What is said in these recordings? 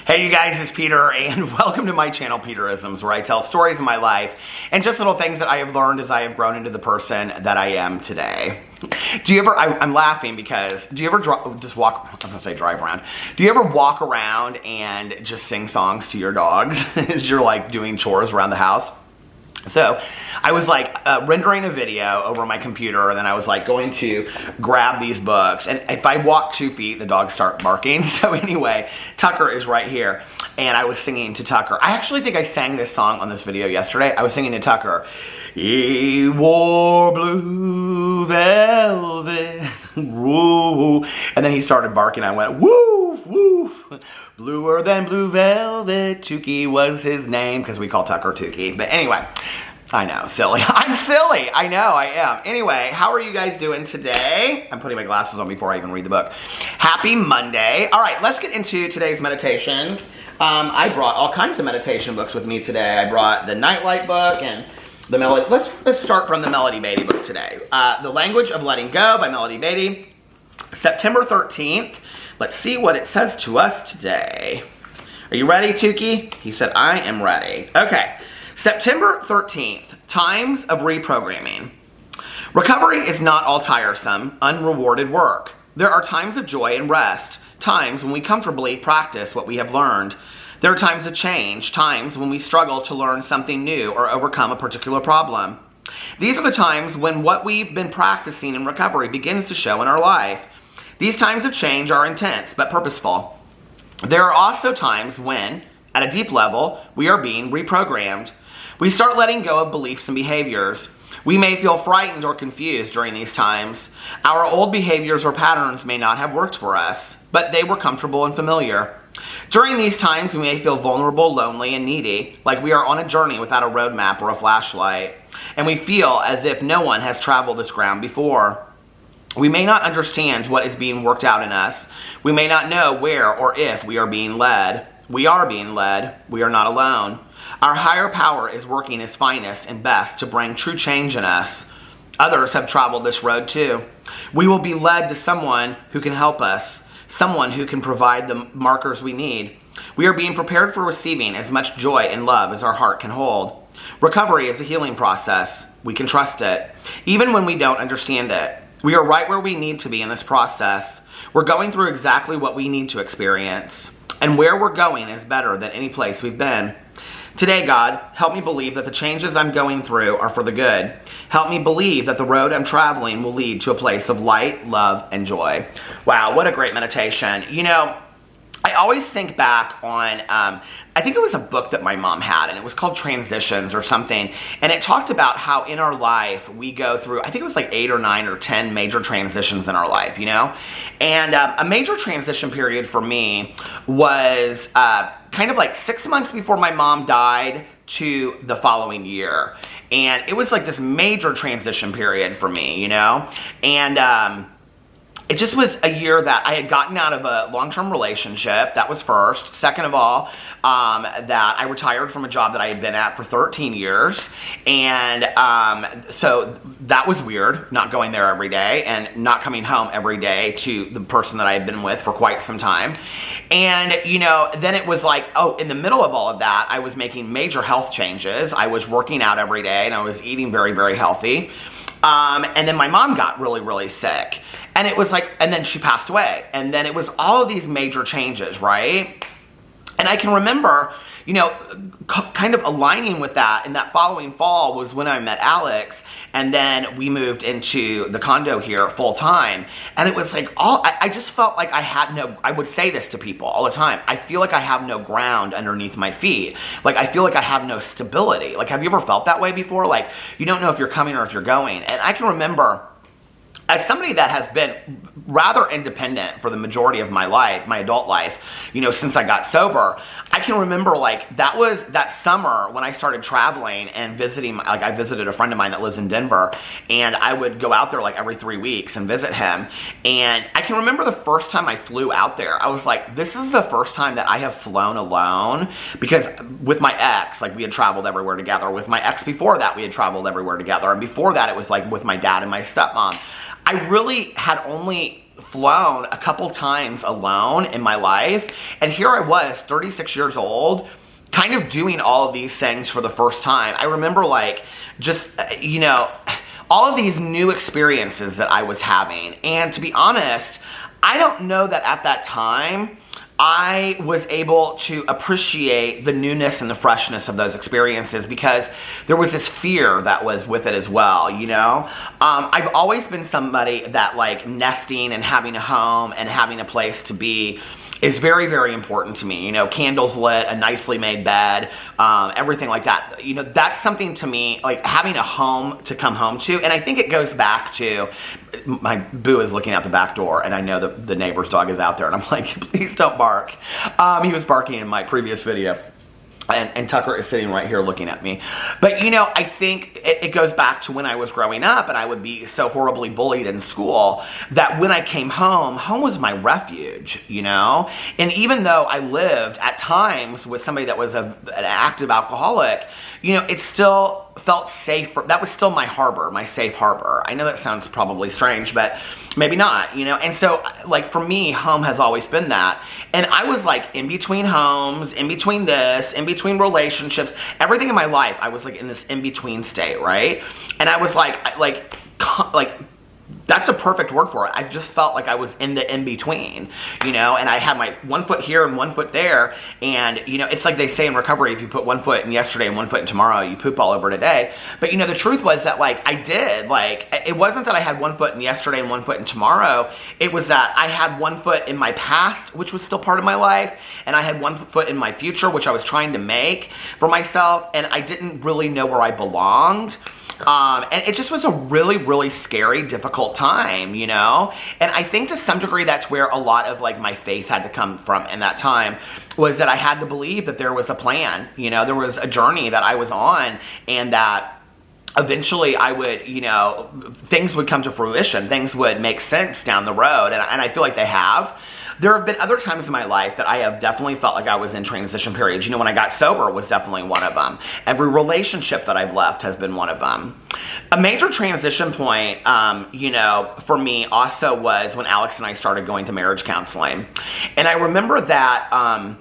Hey you guys, it's Peter and welcome to my channel Peterisms, where I tell stories of my life and just little things that I have learned as I have grown into the person that I am today. Do you ever, I'm laughing because, do you ever drive around. Do you ever walk around and just sing songs to your dogs as you're like doing chores around the house? So I was like rendering a video over my computer, and then I was like going to grab these books, and if I walk 2 feet, the dogs start barking. So anyway, Tucker is right here, and I was singing to Tucker. I actually think I sang this song on this video yesterday. I was singing to Tucker. He wore blue velvet, woo, and then he started barking. I went, woof, woof. Bluer than blue velvet, Tukey was his name, because we call Tucker Tukey. But anyway, I know, silly. I'm silly. I know, I am. Anyway, how are you guys doing today? I'm putting my glasses on before I even read the book. Happy Monday. All right, let's get into today's meditations. I brought all kinds of meditation books with me today. I brought the Nightlight book and the Melody. Let's start from the Melody Beatty book today. The Language of Letting Go by Melody Beatty. September 13th. Let's see what it says to us today. Are you ready, Tukey? He said, I am ready. Okay. September 13th, times of reprogramming. Recovery is not all tiresome, unrewarded work. There are times of joy and rest, times when we comfortably practice what we have learned. There are times of change, times when we struggle to learn something new or overcome a particular problem. These are the times when what we've been practicing in recovery begins to show in our life. These times of change are intense but purposeful. There are also times when, at a deep level, we are being reprogrammed. We start letting go of beliefs and behaviors. We may feel frightened or confused during these times. Our old behaviors or patterns may not have worked for us, but they were comfortable and familiar. During these times, we may feel vulnerable, lonely, and needy, like we are on a journey without a roadmap or a flashlight, and we feel as if no one has traveled this ground before. We may not understand what is being worked out in us. We may not know where or if we are being led. We are being led. We are not alone. Our higher power is working its finest and best to bring true change in us. Others have traveled this road too. We will be led to someone who can help us, someone who can provide the markers we need. We are being prepared for receiving as much joy and love as our heart can hold. Recovery is a healing process. We can trust it, even when we don't understand it. We are right where we need to be in this process. We're going through exactly what we need to experience. And where we're going is better than any place we've been. Today, God, help me believe that the changes I'm going through are for the good. Help me believe that the road I'm traveling will lead to a place of light, love, and joy. Wow, what a great meditation. You know, I always think back on, I think it was a book that my mom had, and it was called Transitions or something, and it talked about how in our life we go through, I think it was like 8 or 9 or 10 major transitions in our life, you know? And a major transition period for me was kind of like 6 months before my mom died to the following year. And it was like this major transition period for me, you know? And it just was a year that I had gotten out of a long-term relationship. That was first. Second of all, that I retired from a job that I had been at for 13 years. And so that was weird, not going there every day and not coming home every day to the person that I had been with for quite some time. And, you know, then it was like, oh, in the middle of all of that, I was making major health changes. I was working out every day and I was eating very, very healthy. And then my mom got really, really sick. And it was like, and then she passed away. And then it was all of these major changes, right? And I can remember, you know, kind of aligning with that. And that following fall was when I met Alex. And then we moved into the condo here full time. And it was like, I just felt like I had no, I would say this to people all the time. I feel like I have no ground underneath my feet. Like, I feel like I have no stability. Like, have you ever felt that way before? Like, you don't know if you're coming or if you're going. And I can remember, as somebody that has been rather independent for the majority of my life, my adult life, you know, since I got sober, I can remember like that was that summer when I started traveling and visiting, like I visited a friend of mine that lives in Denver, and I would go out there like every 3 weeks and visit him. And I can remember the first time I flew out there, I was like, this is the first time that I have flown alone, because with my ex, like we had traveled everywhere together. With my ex before that, we had traveled everywhere together. And before that, it was like with my dad and my stepmom. I really had only flown a couple times alone in my life. And here I was, 36 years old, kind of doing all of these things for the first time. I remember like just, you know, all of these new experiences that I was having. And to be honest, I don't know that at that time I was able to appreciate the newness and the freshness of those experiences, because there was this fear that was with it as well, you know? I've always been somebody that like nesting and having a home and having a place to be is very, very important to me. You know, candles lit, a nicely made bed, everything like that. You know, that's something to me, like having a home to come home to. And I think it goes back to, my boo is looking out the back door, and I know that the neighbor's dog is out there, and I'm like, please don't bark. He was barking in my previous video. And Tucker is sitting right here looking at me. But, you know, I think it goes back to when I was growing up and I would be so horribly bullied in school that when I came home, home was my refuge, you know? And even though I lived at times with somebody that was an active alcoholic, you know, it still felt safe. That was still my harbor, my safe harbor. I know that sounds probably strange, but maybe not, you know? And so, like, for me, home has always been that. And I was, like, in between homes, in between this, in between relationships, everything in my life, I was, like, in this in-between state, right? And I was, like, that's a perfect word for it. I just felt like I was in the in-between, you know, and I had my one foot here and one foot there. And, you know, it's like they say in recovery, if you put one foot in yesterday and one foot in tomorrow, you poop all over today. But, you know, the truth was that, like, I did, like, it wasn't that I had one foot in yesterday and one foot in tomorrow. It was that I had one foot in my past, which was still part of my life, and I had one foot in my future, which I was trying to make for myself, and I didn't really know where I belonged. And it just was a really, really scary, difficult time, you know? And I think to some degree that's where a lot of like my faith had to come from in that time, was that I had to believe that there was a plan, you know, there was a journey that I was on, and that eventually I would, you know, things would come to fruition, things would make sense down the road, and I feel like they have. There have been other times in my life that I have definitely felt like I was in transition periods. You know, when I got sober was definitely one of them. Every relationship that I've left has been one of them. A major transition point, you know, for me also was when Alex and I started going to marriage counseling. And I remember that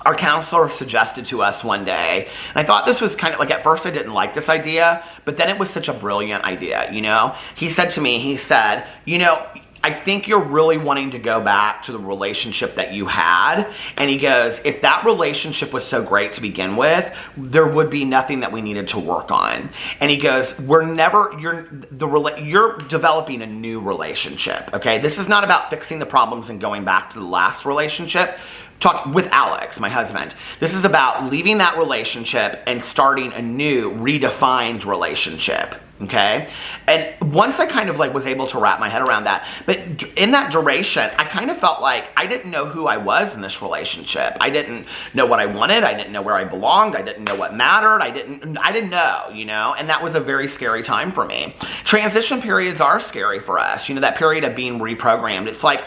our counselor suggested to us one day, and I thought this was kind of like, at first I didn't like this idea, but then it was such a brilliant idea, you know? He said to me, he said, you know, I think you're really wanting to go back to the relationship that you had. And he goes, if that relationship was so great to begin with, there would be nothing that we needed to work on. And he goes, you're developing a new relationship, okay? This is not about fixing the problems and going back to the last relationship. Talk with Alex, my husband. This is about leaving that relationship and starting a new, redefined relationship, okay? And once I kind of like was able to wrap my head around that, but in that duration, I kind of felt like I didn't know who I was in this relationship. I didn't know what I wanted. I didn't know where I belonged. I didn't know what mattered. I didn't know, you know? And that was a very scary time for me. Transition periods are scary for us. You know, that period of being reprogrammed. It's like,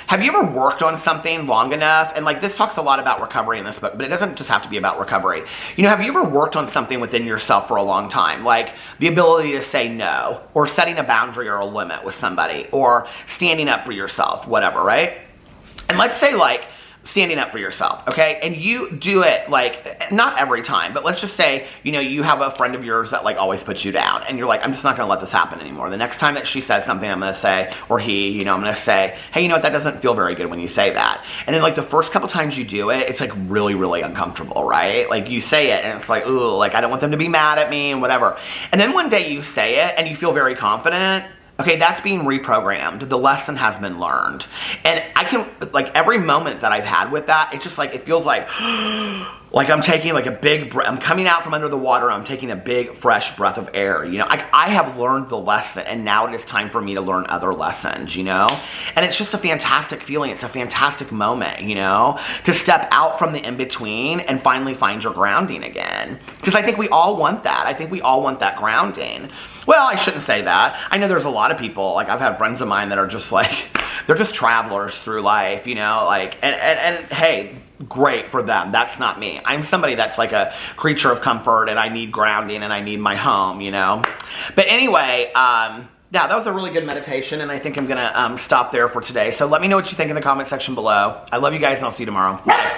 have you ever worked on something long enough? And like, this talks a lot about recovery in this book, but it doesn't just have to be about recovery. You know, have you ever worked on something within yourself for a long time? Like the ability to say no, or setting a boundary or a limit with somebody, or standing up for yourself, whatever, right? And let's say like, standing up for yourself, okay? And you do it like, not every time, but let's just say, you know, you have a friend of yours that like always puts you down, and you're like, I'm just not gonna let this happen anymore. The next time that she says something, I'm gonna say, or he, you know, I'm gonna say, hey, you know what, that doesn't feel very good when you say that. And then like the first couple times you do it, it's like really, really uncomfortable, right? Like you say it and it's like, ooh, like I don't want them to be mad at me and whatever. And then one day you say it and you feel very confident. Okay, that's being reprogrammed. The lesson has been learned. And I can, like every moment that I've had with that, it's just like, it feels like I'm taking like a big breath, I'm coming out from under the water, I'm taking a big fresh breath of air, you know? I have learned the lesson, and now it is time for me to learn other lessons, you know? And it's just a fantastic feeling, it's a fantastic moment, you know? To step out from the in-between and finally find your grounding again. Because I think we all want that. I think we all want that grounding. Well, I shouldn't say that. I know there's a lot of people, like I've had friends of mine that are just like, they're just travelers through life, you know, like, and hey, great for them. That's not me. I'm somebody that's like a creature of comfort, and I need grounding and I need my home, you know. But anyway, yeah, that was a really good meditation, and I think I'm gonna stop there for today. So let me know what you think in the comment section below. I love you guys, and I'll see you tomorrow. Bye.